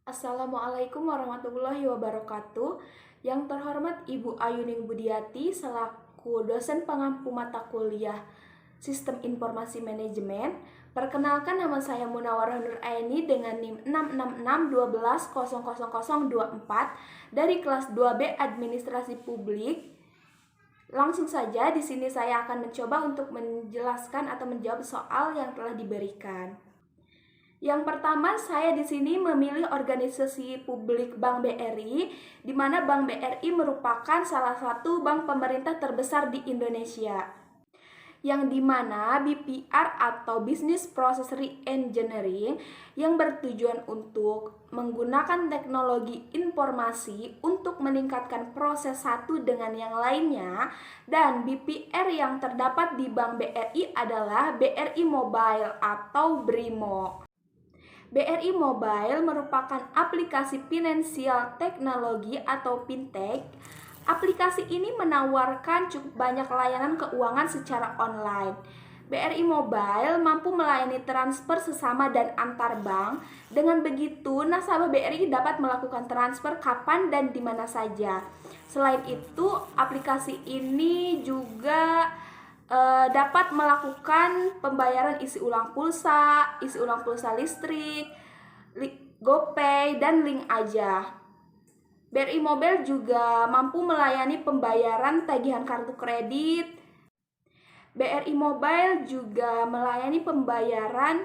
Assalamualaikum warahmatullahi wabarakatuh. Yang terhormat Ibu Ayuning Budiati selaku dosen pengampu mata kuliah Sistem Informasi Manajemen. Perkenalkan, nama saya Munawarah Nur Aini dengan NIM 66612000024 dari kelas 2B Administrasi Publik. Langsung saja di sini saya akan mencoba untuk menjelaskan atau menjawab soal yang telah diberikan. Yang pertama, saya di sini memilih organisasi publik Bank BRI, di mana Bank BRI merupakan salah satu bank pemerintah terbesar di Indonesia. Yang dimana BPR atau Business Process Reengineering yang bertujuan untuk menggunakan teknologi informasi untuk meningkatkan proses satu dengan yang lainnya, dan BPR yang terdapat di Bank BRI adalah BRI Mobile atau BRIMO. BRI Mobile merupakan aplikasi finansial teknologi atau fintech. Aplikasi ini menawarkan cukup banyak layanan keuangan secara online. BRI Mobile mampu melayani transfer sesama dan antar bank. Dengan begitu, nasabah BRI dapat melakukan transfer kapan dan di mana saja. Selain itu, aplikasi ini juga dapat melakukan pembayaran isi ulang pulsa listrik, GoPay, dan Link Aja. BRI Mobile juga mampu melayani pembayaran tagihan kartu kredit. BRI Mobile juga melayani pembayaran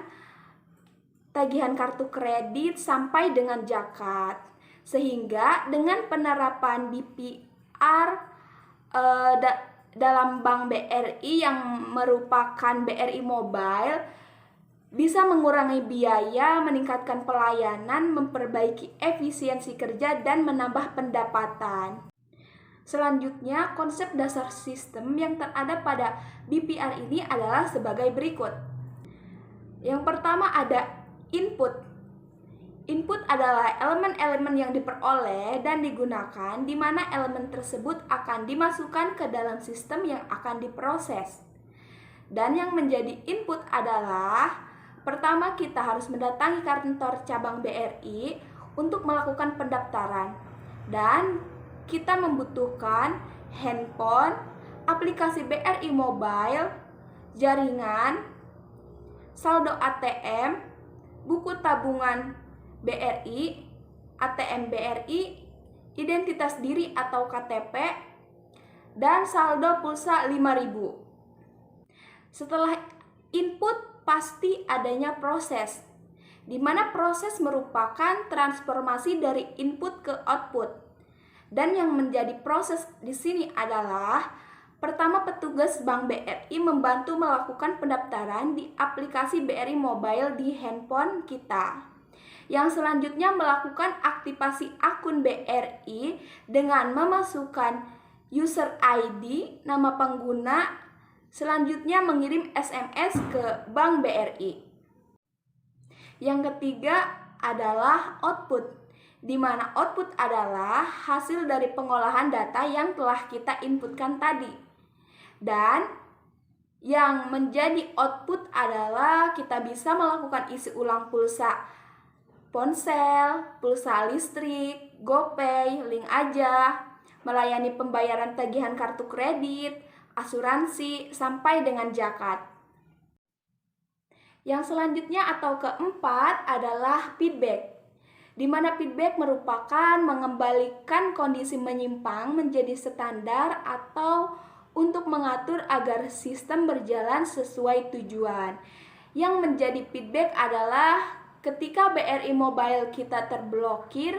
tagihan kartu kredit sampai dengan zakat. Sehingga dengan penerapan BPR dalam Bank BRI yang merupakan BRI Mobile bisa mengurangi biaya, meningkatkan pelayanan, memperbaiki efisiensi kerja, dan menambah pendapatan. Selanjutnya, konsep dasar sistem yang terada pada BPR ini adalah sebagai berikut. Yang pertama ada input. Input adalah elemen-elemen yang diperoleh dan digunakan, di mana elemen tersebut akan dimasukkan ke dalam sistem yang akan diproses. Dan yang menjadi input adalah, pertama kita harus mendatangi kantor cabang BRI untuk melakukan pendaftaran. Dan kita membutuhkan handphone, aplikasi BRI Mobile, jaringan, saldo ATM, buku tabungan BRI, ATM BRI, identitas diri atau KTP, dan saldo pulsa 5.000. Setelah input, pasti adanya proses, di mana proses merupakan transformasi dari input ke output. Dan yang menjadi proses di sini adalah, pertama, petugas Bank BRI membantu melakukan pendaftaran di aplikasi BRI Mobile di handphone kita. Yang selanjutnya melakukan aktivasi akun BRI dengan memasukkan user ID, nama pengguna, selanjutnya mengirim SMS ke Bank BRI. Yang ketiga adalah output, di mana output adalah hasil dari pengolahan data yang telah kita inputkan tadi. Dan yang menjadi output adalah kita bisa melakukan isi ulang pulsa ponsel, pulsa listrik, GoPay, Link Aja, melayani pembayaran tagihan kartu kredit, asuransi, sampai dengan zakat. Yang selanjutnya atau keempat adalah feedback, di mana feedback merupakan mengembalikan kondisi menyimpang menjadi standar atau untuk mengatur agar sistem berjalan sesuai tujuan. Yang menjadi feedback adalah ketika BRI Mobile kita terblokir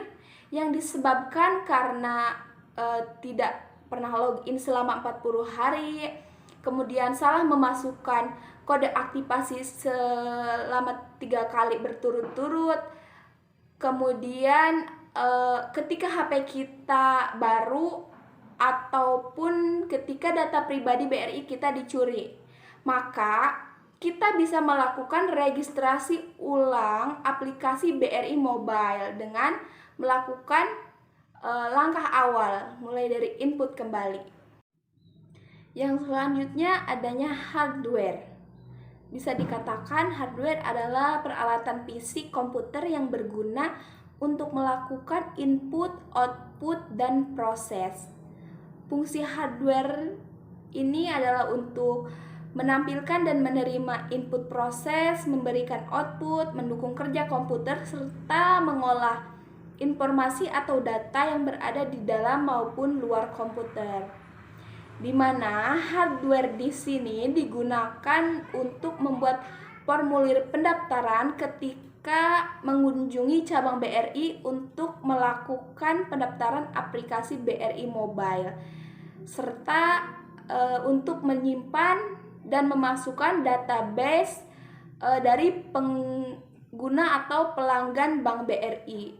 yang disebabkan karena tidak pernah login selama 40 hari, kemudian salah memasukkan kode aktivasi selama 3 kali berturut-turut, kemudian ketika HP kita baru, ataupun ketika data pribadi BRI kita dicuri, maka kita bisa melakukan registrasi ulang aplikasi BRI Mobile dengan melakukan langkah awal, mulai dari input kembali. Yang selanjutnya adanya hardware. Bisa dikatakan hardware adalah peralatan fisik komputer yang berguna untuk melakukan input, output, dan proses. Fungsi hardware ini adalah untuk menampilkan dan menerima input proses, memberikan output, mendukung kerja komputer, serta mengolah informasi atau data yang berada di dalam maupun luar komputer. Di mana hardware di sini digunakan untuk membuat formulir pendaftaran ketika mengunjungi cabang BRI untuk melakukan pendaftaran aplikasi BRI Mobile, serta untuk menyimpan dan memasukkan database dari pengguna atau pelanggan Bank BRI.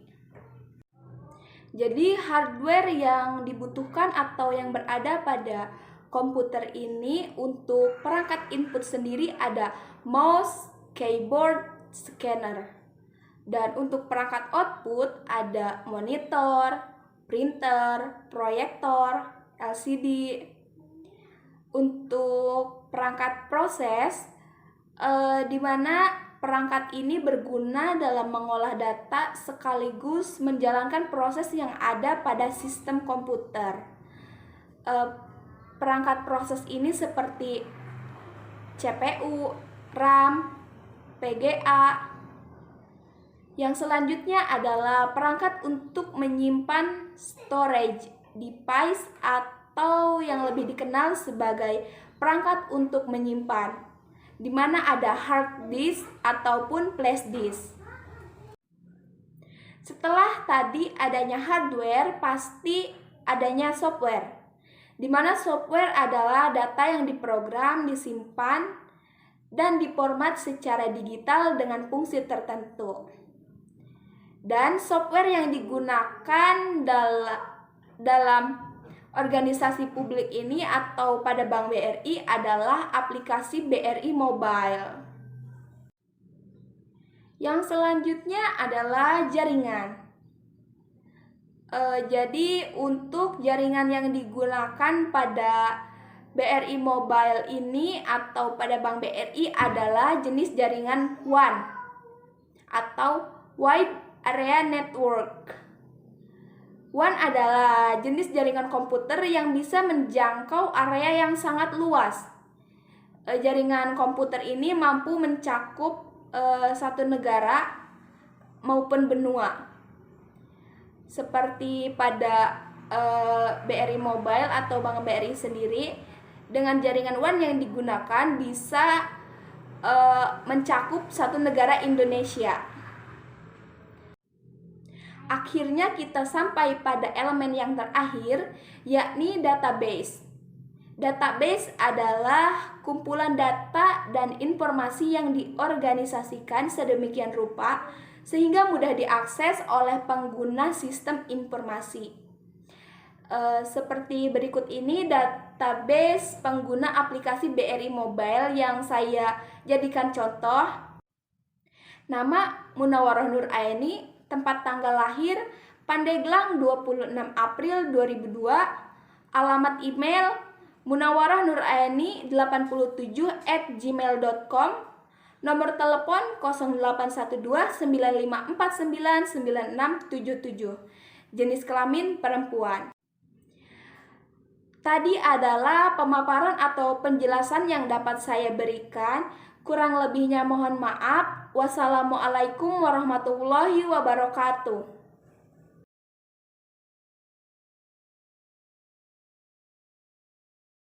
Jadi hardware yang dibutuhkan atau yang berada pada komputer ini untuk perangkat input sendiri ada mouse, keyboard, scanner. Dan untuk perangkat output ada monitor, printer, proyektor, LCD. Untuk perangkat proses, di mana perangkat ini berguna dalam mengolah data sekaligus menjalankan proses yang ada pada sistem komputer. Perangkat proses ini seperti CPU, RAM, PGA. Yang selanjutnya adalah perangkat untuk menyimpan storage device atau yang lebih dikenal sebagai perangkat untuk menyimpan, di mana ada hard disk ataupun flash disk. Setelah tadi adanya hardware, pasti adanya software, di mana software adalah data yang diprogram, disimpan, dan diformat secara digital dengan fungsi tertentu. Dan software yang digunakan dalam organisasi publik ini atau pada Bank BRI adalah aplikasi BRI Mobile. Yang selanjutnya adalah jaringan. Jadi untuk jaringan yang digunakan pada BRI Mobile ini atau pada Bank BRI adalah jenis jaringan WAN atau Wide Area Network. WAN adalah jenis jaringan komputer yang bisa menjangkau area yang sangat luas. Jaringan komputer ini mampu mencakup satu negara maupun benua. Seperti pada BRI Mobile atau Bank BRI sendiri, dengan jaringan WAN yang digunakan bisa mencakup satu negara Indonesia. Akhirnya kita sampai pada elemen yang terakhir, yakni database. Database adalah kumpulan data dan informasi yang diorganisasikan sedemikian rupa sehingga mudah diakses oleh pengguna sistem informasi. Seperti berikut ini database pengguna aplikasi BRI Mobile yang saya jadikan contoh. Nama Munawarah Nur Aini, tempat tanggal lahir Pandeglang 26 April 2002, alamat email munawarah.nuraini87@gmail.com, nomor telepon 081295499677, jenis kelamin perempuan. Tadi adalah pemaparan atau penjelasan yang dapat saya berikan. Kurang lebihnya mohon maaf. Wassalamualaikum warahmatullahi wabarakatuh.